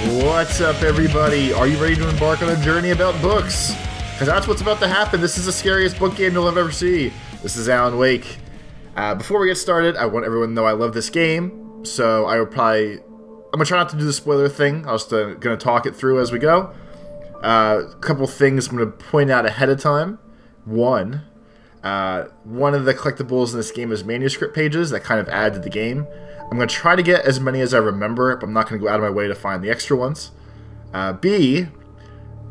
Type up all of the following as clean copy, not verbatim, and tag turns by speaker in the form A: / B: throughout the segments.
A: What's up, everybody? Are you ready to embark on a journey about books? Because that's what's about to happen. This is the scariest book game you'll ever see. This is Alan Wake. Before we get started, I want everyone to know I love this game, so I'm gonna try not to do the spoiler thing. I'm just gonna talk it through as we go. A couple things I'm gonna point out ahead of time. One of the collectibles in this game is manuscript pages that kind of add to the game. I'm going to try to get as many as I remember, but I'm not going to go out of my way to find the extra ones. B,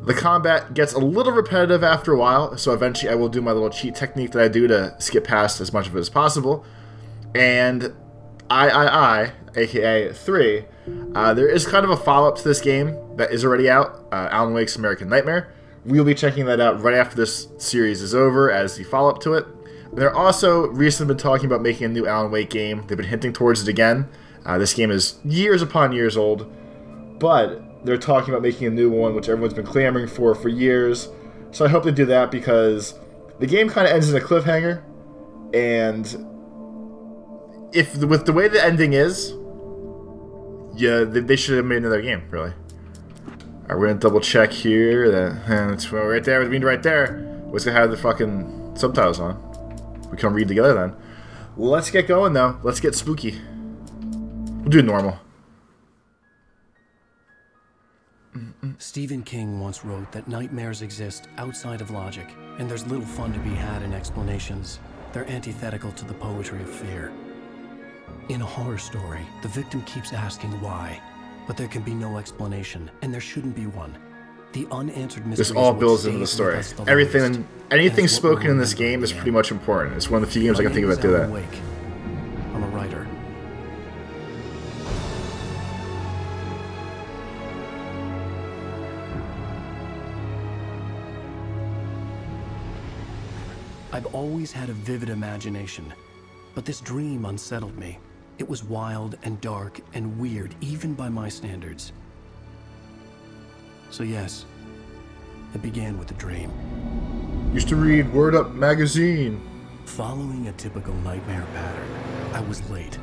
A: the combat gets a little repetitive after a while, so eventually I will do my little cheat technique that I do to skip past as much of it as possible. And aka 3, there is kind of a follow-up to this game that is already out, Alan Wake's American Nightmare. We'll be checking that out right after this series is over as the follow-up to it. They're also recently been talking about making a new Alan Wake game. They've been hinting towards it again. This game is years upon years old, but they're talking about making a new one, which everyone's been clamoring for years. So I hope they do that because the game kind of ends in a cliffhanger, and with the way the ending is, yeah, they should have made another game, really. Alright, we're gonna double check here. That's right there, with me right there. What's gonna have the fucking subtitles on? We can read together then. Let's get going though. Let's get spooky. We'll do normal.
B: Stephen King once wrote that nightmares exist outside of logic, and there's little fun to be had in explanations. They're antithetical to the poetry of fear. In a horror story, the victim keeps asking why, but there can be no explanation, and there shouldn't be one. The unanswered mysteries.
A: This all builds into the story. Anything spoken in this game is pretty much important. It's one of the few games I can think of that do that.
B: I'm a writer. I've always had a vivid imagination, but this dream unsettled me. It was wild and dark and weird, even by my standards. So yes, it began with a dream.
A: Used to read Word Up magazine.
B: Following a typical nightmare pattern, I was late,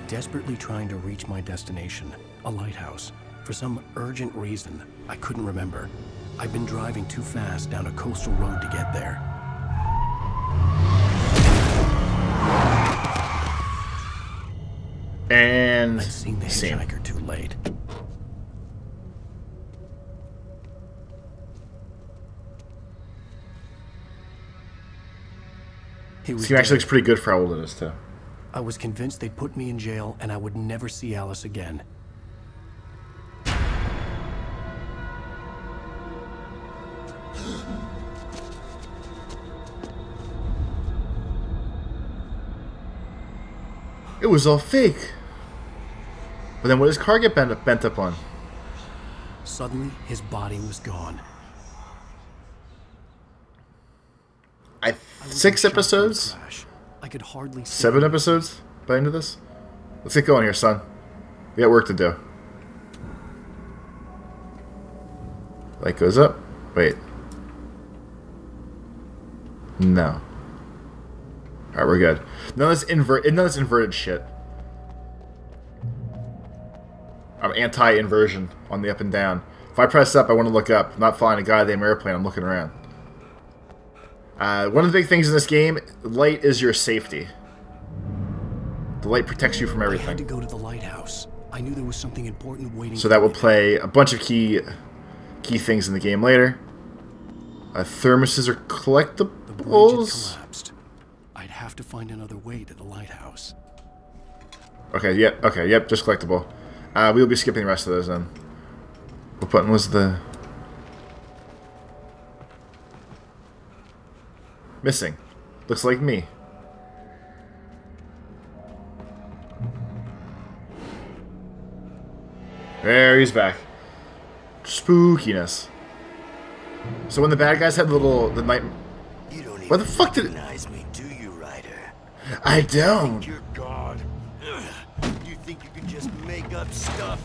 B: desperately trying to reach my destination, a lighthouse. For some urgent reason, I couldn't remember. I'd been driving too fast down a coastal road to get there.
A: And
B: I'd seen the hitchhiker too late.
A: This game actually looks pretty good for how old it is, too.
B: I was convinced they'd put me in jail and I would never see Alice again.
A: It was all fake. But then what does car get bent up on?
B: Suddenly, his body was gone.
A: 6 episodes?
B: I could hardly see
A: 7 episodes by the end of this? Let's get going here, son. We got work to do. Light goes up. Wait. No. Alright, we're good. None of this inverted shit. I'm anti-inversion on the up and down. If I press up, I want to look up. I'm not flying a goddamn airplane, I'm looking around. One of the big things in this game, light is your safety. The light protects you from everything.
B: I had to go to the lighthouse. I knew there was something important waiting.
A: So that will play a bunch of key things in the game later. Thermoses are collectibles.
B: The bridge had collapsed. I'd have to find another way to the lighthouse.
A: Okay, yep, just collectible. We'll be skipping the rest of those then. What button was the... Missing. Looks like me. There, he's back. Spookiness. So when the bad guys had the night... What the fuck did it...
C: Me, do you, Ryder?
A: I don't.
C: You're God. You think you can just make up stuff?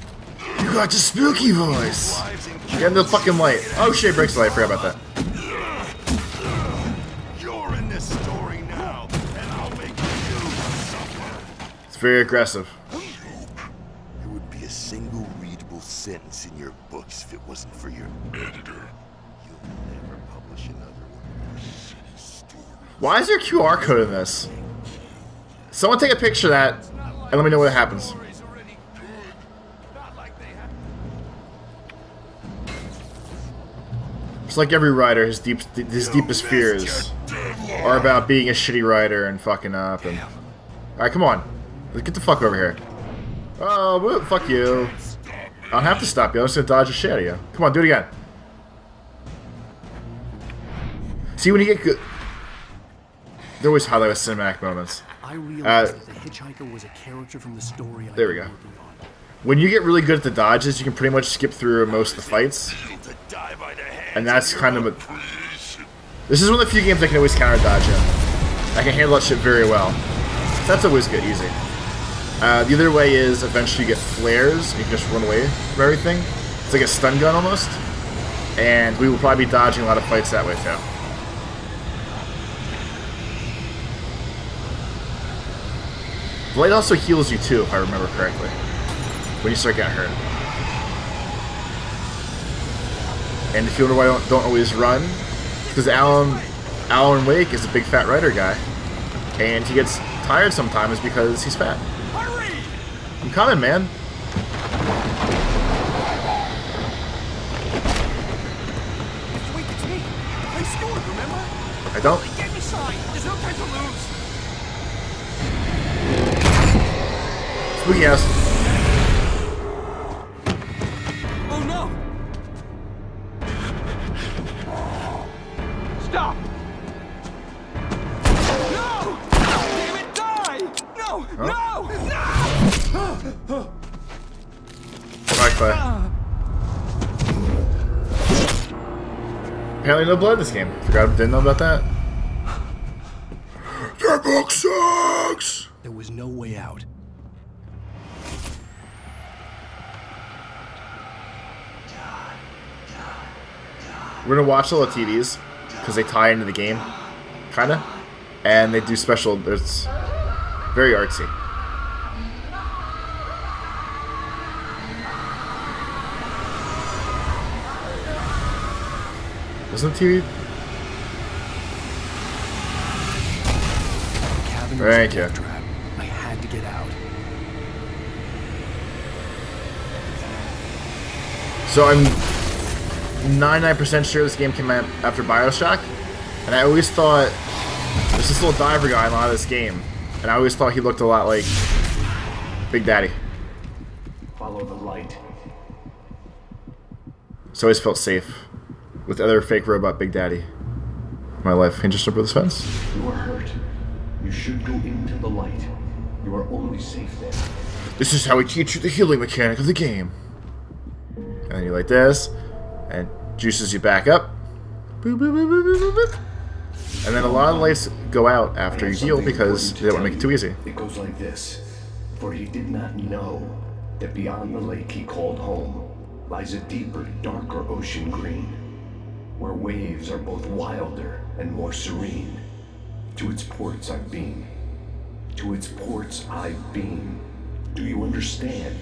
A: You got the spooky voice. Get in the fucking light. Oh shit, breaks the light. I forgot about that.
C: You're in this story now, and I'll make you suffer.
A: It's very aggressive.
C: There would be a single readable sentence sense in your books if it wasn't for your editor. You'll never publish another one of your shitty stories.
A: Why is there a QR code in this? Someone take a picture of that and let me know what happens. It's like every writer, his deepest fears are about being a shitty writer and fucking up. And alright, come on, let's get the fuck over here. Oh, whoop, fuck you. I don't have to stop you. I'm just gonna dodge the shit out of you. Come on, do it again. See, when you get good, they're always highlight with cinematic moments.
B: I realized that the hitchhiker was a character from the story.
A: There we go. When you get really good at the dodges, you can pretty much skip through most of the fights. And that's kind of a... This is one of the few games I can always counter dodge in. I can handle that shit very well. So that's always good, easy. The other way is eventually you get flares, and you can just run away from everything. It's like a stun gun almost. And we will probably be dodging a lot of fights that way too. The light also heals you too, if I remember correctly, when you start getting hurt. And if you wonder why I don't always run, because Alan Wake is a big fat writer guy, and he gets tired sometimes because he's fat. I'm coming, man.
C: Wait, it's me. I'm Stuart, remember?
A: I don't.
C: Get inside. There's no time to lose.
A: Spooky ass.
C: Oh no! Stop! No! Damn it, die! No!
A: Oh.
C: No! No!
A: Alright, bye. Apparently no blood in this game. Didn't know about that. That book sucks!
B: There was no way out.
A: We're gonna watch all the TVs because they tie into the game, kinda, and they do special. It's very artsy. Isn't the TV? Thank you.
B: I had to get out.
A: So I'm 99% sure this game came out after BioShock, and I always thought there's this little diver guy in a lot of this game, and I always thought he looked a lot like Big Daddy.
B: Follow the light.
A: So I always felt safe with the other fake robot Big Daddy. My life hinged over this fence.
B: You are hurt. You should go into the light. You are only safe there.
A: This is how we teach you the healing mechanic of the game. And then you like this, and juices you back up. Boop, boop, boop, boop, boop, boop. And then a lot of lights go out after you heal because they don't want to make it too easy.
B: It goes like this. For he did not know that beyond the lake he called home lies a deeper, darker ocean green, where waves are both wilder and more serene. To its ports I've been. To its ports I've been. Do you understand?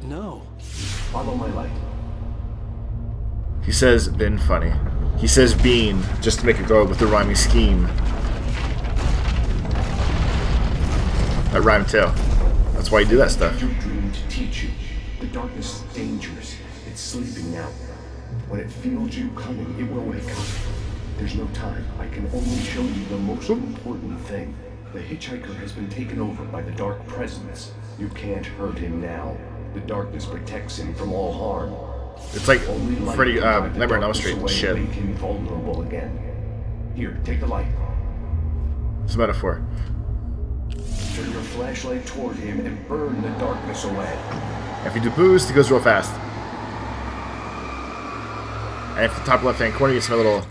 B: No. Follow my light.
A: He says been funny. He says bean just to make it go with the rhyming scheme. That rhymed too. That's why you do that stuff.
B: Your dream to teach you. The darkness is dangerous. It's sleeping now. When it feels you coming, it will wake up. There's no time. I can only show you the most important thing. The hitchhiker has been taken over by the dark presence. You can't hurt him now. The darkness protects him from all harm.
A: It's like Freddy, Nightmare on Elm Street and shit.
B: Make him vulnerable again. Here, take the light.
A: It's a metaphor.
B: Turn your flashlight toward him and burn the darkness away.
A: If you do boost, it goes real fast. And if the top left-hand corner, you see a little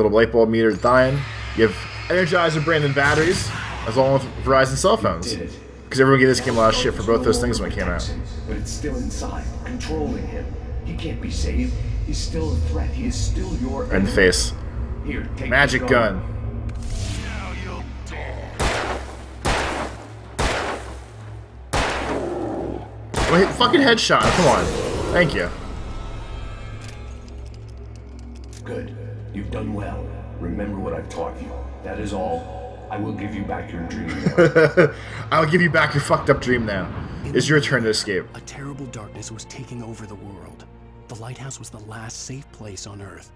A: light bulb meter dying. You have Energizer branded batteries, as well as Verizon cell phones. Because everyone gave this game a lot of shit for both those things when it came out.
B: But it's still inside, controlling him. He can't be saved. He's still a threat. He is still your enemy.
A: In the face.
B: Here, take
A: Magic gun.
C: Now you'll die.
A: Wait, fucking headshot. Come on. Thank you.
D: Good. You've done well. Remember what I've taught you. That is all. I will give you back your dream now.
A: I'll give you back your fucked up dream now. It's your turn to escape.
B: A terrible darkness was taking over the world. The lighthouse was the last safe place on Earth.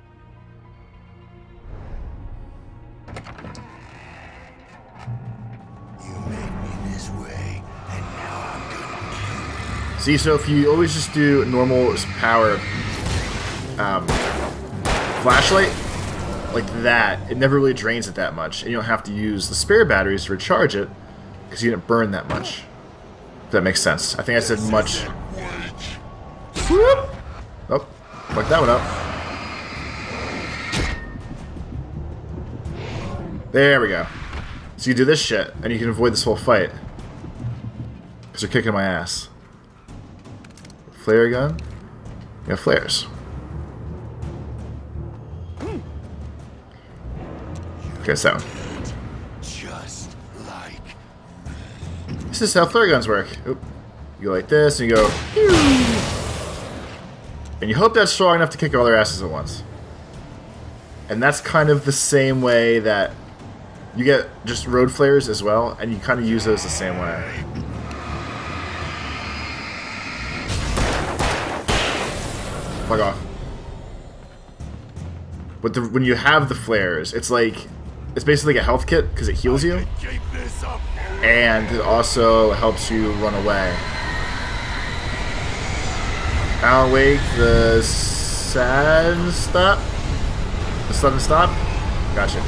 C: You made me this way, and now I'm gonna
A: See, so if you always just do normal power flashlight like that, it never really drains it that much, and you don't have to use the spare batteries to recharge it because you didn't burn that much. If that makes sense. I think I said much. Whoop! Oh, fuck that one up. There we go. So you do this shit, and you can avoid this whole fight. Because they're kicking my ass. Flare gun? You have flares. Okay, so.
C: just like
A: This is how flare guns work. Oop. You go like this, and you go. And you hope that's strong enough to kick all their asses at once. And that's kind of the same way that you get just road flares as well, and you kind of use those the same way. Fuck off. But when you have the flares, it's basically like a health kit because it heals you,
C: keep this up.
A: and it also helps you run away. Alan Wake, the sudden stop. The sudden stop. Gotcha.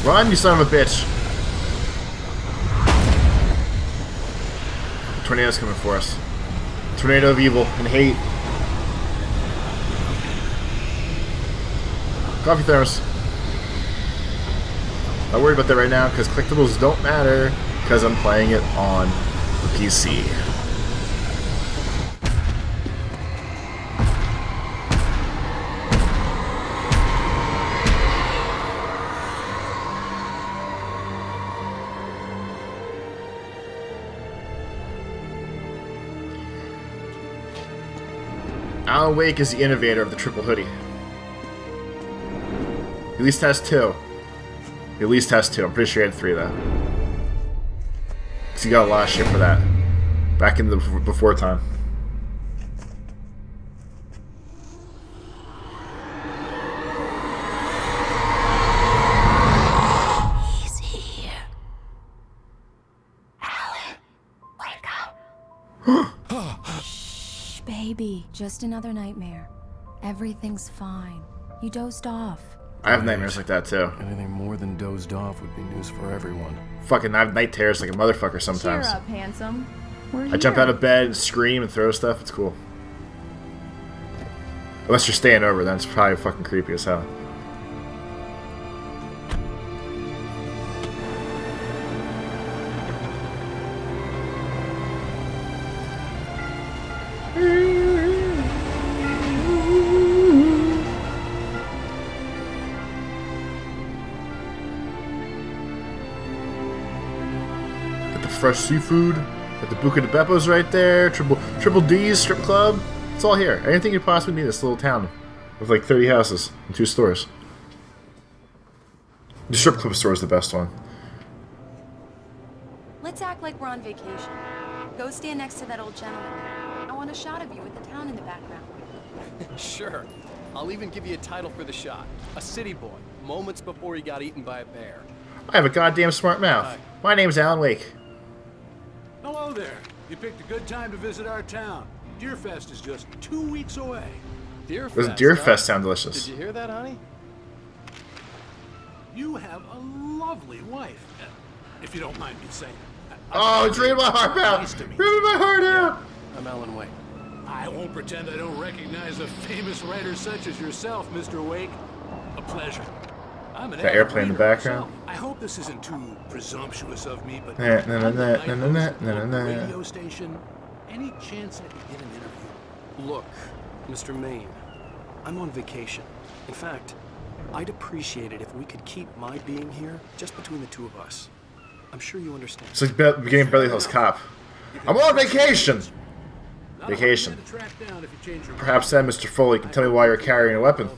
A: Run, you son of a bitch. The tornado's coming for us. Tornado of evil and hate. Coffee thermos. Not worried about that right now because collectibles don't matter because I'm playing it on the PC. Alan Wake is the innovator of the triple hoodie. He at least has two. He at least has two. I'm pretty sure he had three, though. Because he got a lot of shit for that. Back in the before time.
E: He's here. Alan, wake up. Shh, baby. Just another nightmare. Everything's fine. You dozed off.
A: I have nightmares like that, too.
B: Anything more than dozed off would be news for everyone.
A: Fucking, I have night terrors like a motherfucker sometimes.
F: Cheer up, handsome. We're
A: I jump out of bed and scream and throw stuff. It's cool. Unless you're staying over, then it's probably fucking creepy as hell. Fresh seafood at the Buca de Beppo's right there. Triple D's strip club. It's all here. Anything you possibly need in this little town with like 30 houses and 2 stores. The strip club store is the best one.
E: Let's act like we're on vacation. Go stand next to that old gentleman there. I want a shot of you with the town in the background.
G: Sure. I'll even give you a title for the shot. A city boy, moments before he got eaten by a bear.
A: I have a goddamn smart mouth.
G: Hi.
A: My name's Alan Wake.
H: Hello there. You picked a good time to visit our town. Deerfest is just 2 weeks away.
G: Deerfest.
A: Does Deerfest
G: huh?
A: sound delicious?
G: Did you hear that, honey?
H: You have a lovely wife, if you don't mind me saying.
A: Oh, it's ripping my heart out!
H: Nice to meet
A: Ripping
H: you.
A: my heart out!
B: I'm Alan Wake.
H: I won't pretend I don't recognize a famous writer such as yourself, Mr. Wake. A pleasure. I'm an
A: The airplane in the
H: reader
A: background.
H: myself. I hope this isn't too presumptuous of me, but
A: Na, na, na,
H: I'm the
A: na,
H: night
A: na, na,
H: host of
A: na,
H: the
A: na, na.
H: radio station. Any chance I could get an interview?
B: Look, Mr. Maine, I'm on vacation. In fact, I'd appreciate it if we could keep my being here just between the two of us. I'm sure you understand.
A: It's like beginning Beverly Hills Cop. I'm on vacation! Vacation. Perhaps then, Mr. Foley can tell me why you're carrying a weapon.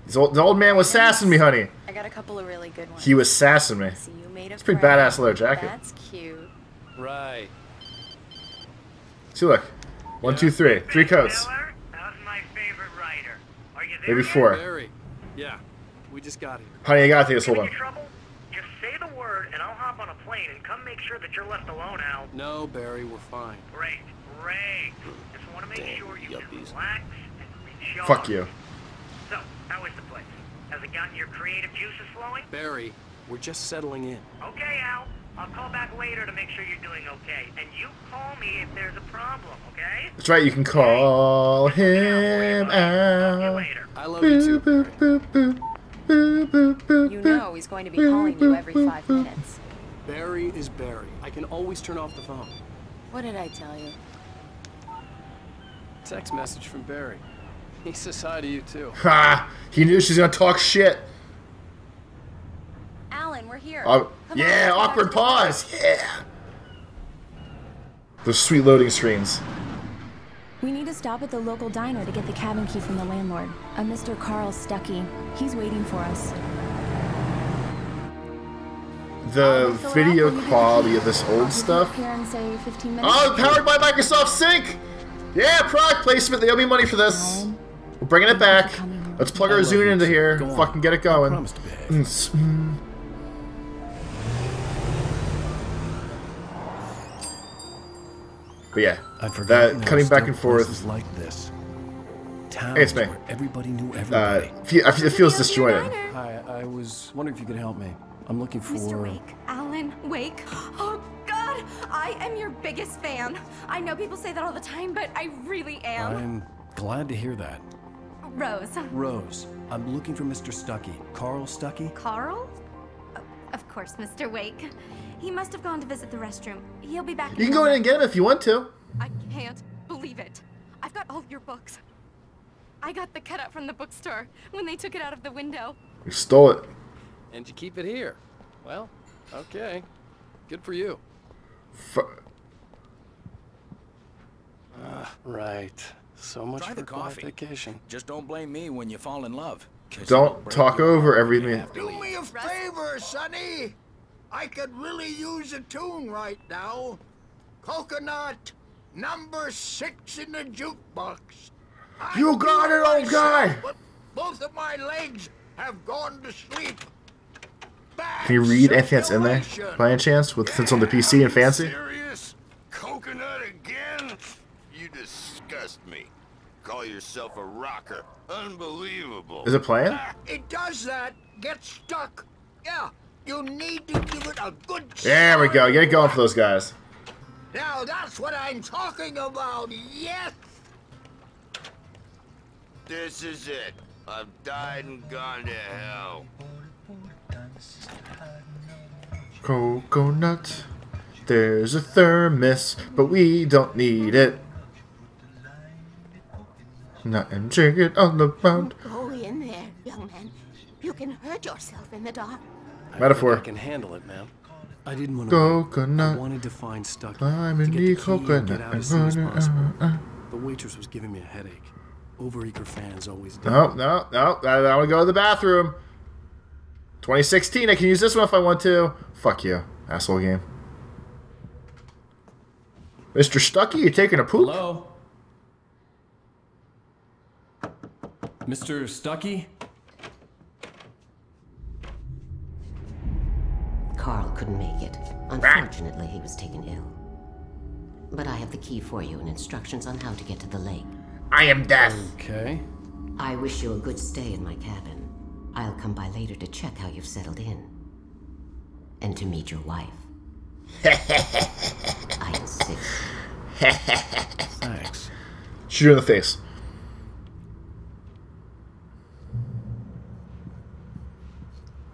A: The old man was sassing me, honey.
E: I got a couple of really good ones.
A: He was sassing me.
E: See, you made
A: It's a pretty badass leather jacket.
E: That's cute.
G: Right.
A: See, look. 1, 2, 3. 3 coats.
F: How's my favorite writer? Are you there
A: Maybe
F: yet?
A: 4.
G: Barry. Yeah. We just got here.
A: Honey, I gotta take this. Hold
F: Giving
A: on.
F: you trouble? Just say the word and I'll hop on a plane and come make sure that you're left alone, Al.
G: No, Barry, we're fine.
F: Great, great. Just want to make sure you can relax and recharge.
A: Fuck you.
F: So, how is the place? Has it gotten your creative juices flowing?
B: Barry, we're just settling in.
F: Okay, Al. I'll call back later to make sure you're doing okay. And you call me if there's a problem, okay?
A: That's right, you can call him
F: Talk to you
A: out.
F: later.
G: I love you too, Barry.
E: You know he's going to be calling you every 5 minutes.
B: Barry is Barry. I can always turn off the phone.
E: What did I tell you?
G: Text message from Barry. He says hi to you too.
A: Ha! He knew she's gonna talk shit.
E: Alan, we're here.
A: Yeah,
E: Come on, let's go
A: awkward
E: back to the
A: pause. Yeah. Those sweet loading screens.
I: We need to stop at the local diner to get the cabin key from the landlord, a Mr. Carl Stuckey. He's waiting for us.
A: The video quality of this old stuff.
I: Here in, say, 15 minutes.
A: Oh, powered by Microsoft Sync! Yeah, product placement. They owe me money for this. We're bringing it back. Let's plug our Zune into here. Fucking get it going.
B: Promise to behave.
A: But yeah,
B: I'd forgotten
A: that
B: there
A: cutting
B: were
A: back
B: still
A: and forth.
B: places like this. Towns
A: Hey, it's me.
B: where everybody knew everybody.
A: It feels disjointed.
B: Hi, I was wondering if you could help me. I'm looking for...
J: Mr. Wake. Alan Wake. Oh, God! I am your biggest fan. I know people say that all the time, but I really am.
B: I'm glad to hear that.
J: Rose.
B: Rose, I'm looking for Mr. Stuckey. Carl Stuckey?
J: Carl? Of course, Mr. Wake. He must have gone to visit the restroom. He'll be back.
A: You can go in and get him if you want to.
J: I can't believe it. I've got all your books. I got the cutout from the bookstore when they took it out of the window.
A: You stole it.
G: And you keep it here. Well, okay. Good for you. Right. So much
K: Try
G: for
K: the coffee.
G: vacation.
K: Just don't blame me when you fall in love.
A: Don't talk over everything.
C: Do me a favor, Sonny. I could really use a tune right now. Coconut, number 6 in the jukebox.
A: You got it, old guy.
C: But both of my legs have gone to sleep. Bad
A: Can you read anything that's in there
C: circulation.
A: by any chance? With since on the PC and fancy?
C: Serious? Coconut again? You disgust me. Call yourself a rocker. Unbelievable.
A: Is it playing?
C: It does that. Get stuck. Yeah, you need to give it a good
A: There we go. Get it going for those guys.
C: Now that's what I'm talking about. Yes. This is it. I've died and gone to hell.
A: Coconut. There's a thermos, but we don't need it. Nothing triggered on the road.
L: Go in there, young man. You can hurt yourself in the dark.
A: Metaphor.
B: I can handle it, ma'am. I didn't want to.
A: Coconut.
B: I wanted to find Stuckey.
A: I'm
B: to
A: in
B: get
A: the
B: the key and
A: coconut.
B: get out as soon as possible. The waitress was giving me a headache. Overeager fans always do.
A: No. I want to go to the bathroom. 2016. I can use this one if I want to. Fuck you, asshole game. Mr. Stuckey, you taking a poop?
B: Hello? Mr. Stuckey?
L: Carl couldn't make it. Unfortunately, he was taken ill. But I have the key for you and instructions on how to get to the lake.
A: I am death.
B: Okay.
L: I wish you a good stay in my cabin. I'll come by later to check how you've settled in. And to meet your wife. I insist.
B: Thanks.
A: Shoot her in the face.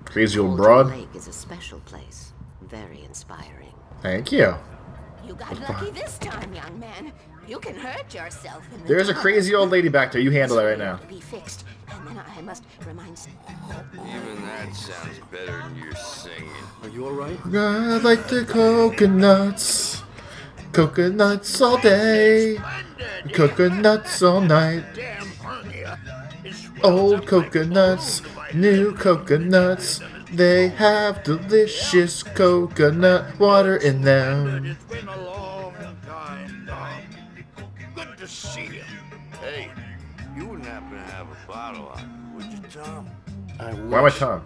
A: Crazy old broad.
L: Lake is a special place. Very inspiring.
A: Thank you.
L: You got lucky this time, young man.
M: You can hurt yourself.
A: There's a crazy old lady back there. You handle it right now.
M: Be fixed, and then I must remind.
N: Even that sounds better than your singing.
G: Are you all right?
A: I like the coconuts. Coconuts all day. Coconuts all night. Old coconuts, new coconuts. They have delicious coconut water in them.
C: It's been a long time, Tom. Good to see you.
N: Hey, you wouldn't happen to have a bottle on you, would you, Tom?
A: Why am I Tom?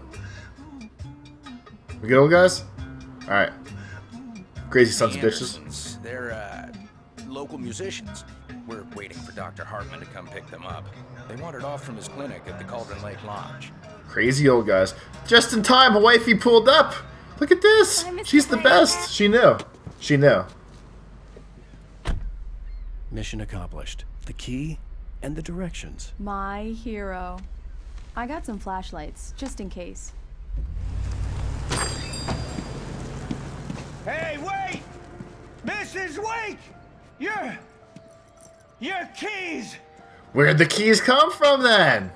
A: We good, old guys? Alright. Crazy sons of bitches.
K: They're, local musicians. We're waiting for Dr. Hartman to come pick them up. They wandered off from his clinic at the Cauldron Lake Lodge.
A: Crazy old guys. Just in time, a wifey pulled up. Look at this. She's the best. She knew. She knew.
B: Mission accomplished. The key and the directions.
I: My hero. I got some flashlights, just in case.
O: Hey, wait! Mrs. Wake! Your keys!
A: Where'd the keys come from then?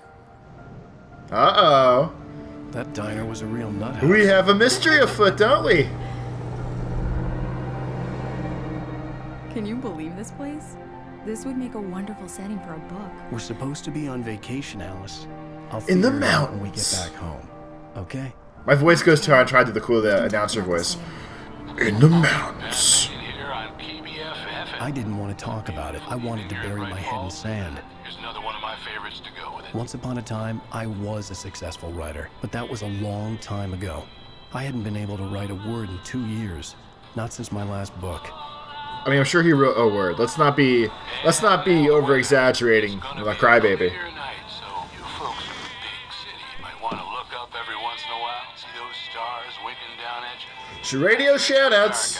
A: Uh-oh.
B: That diner was a real nut house.
A: We have a mystery afoot, don't we?
I: Can you believe this place? This would make a wonderful setting for a book.
B: We're supposed to be on vacation, Alice. I'll
A: In the
B: figure it out when we get
A: mountains.
B: back home. Okay?
A: My voice goes to how I tried to do the cool announcer voice. In the mountains.
B: I didn't want to talk about it. I wanted to bury my head in sand.
H: Here's another one of my favorites to go with it.
B: Once upon a time, I was a successful writer, but that was a long time ago. I hadn't been able to write a word in 2 years. Not since my last book.
A: I mean, I'm sure he wrote a word. Let's not be over exaggerating like Crybaby. Radio shoutouts.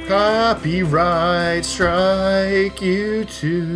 A: Copyright strike YouTube.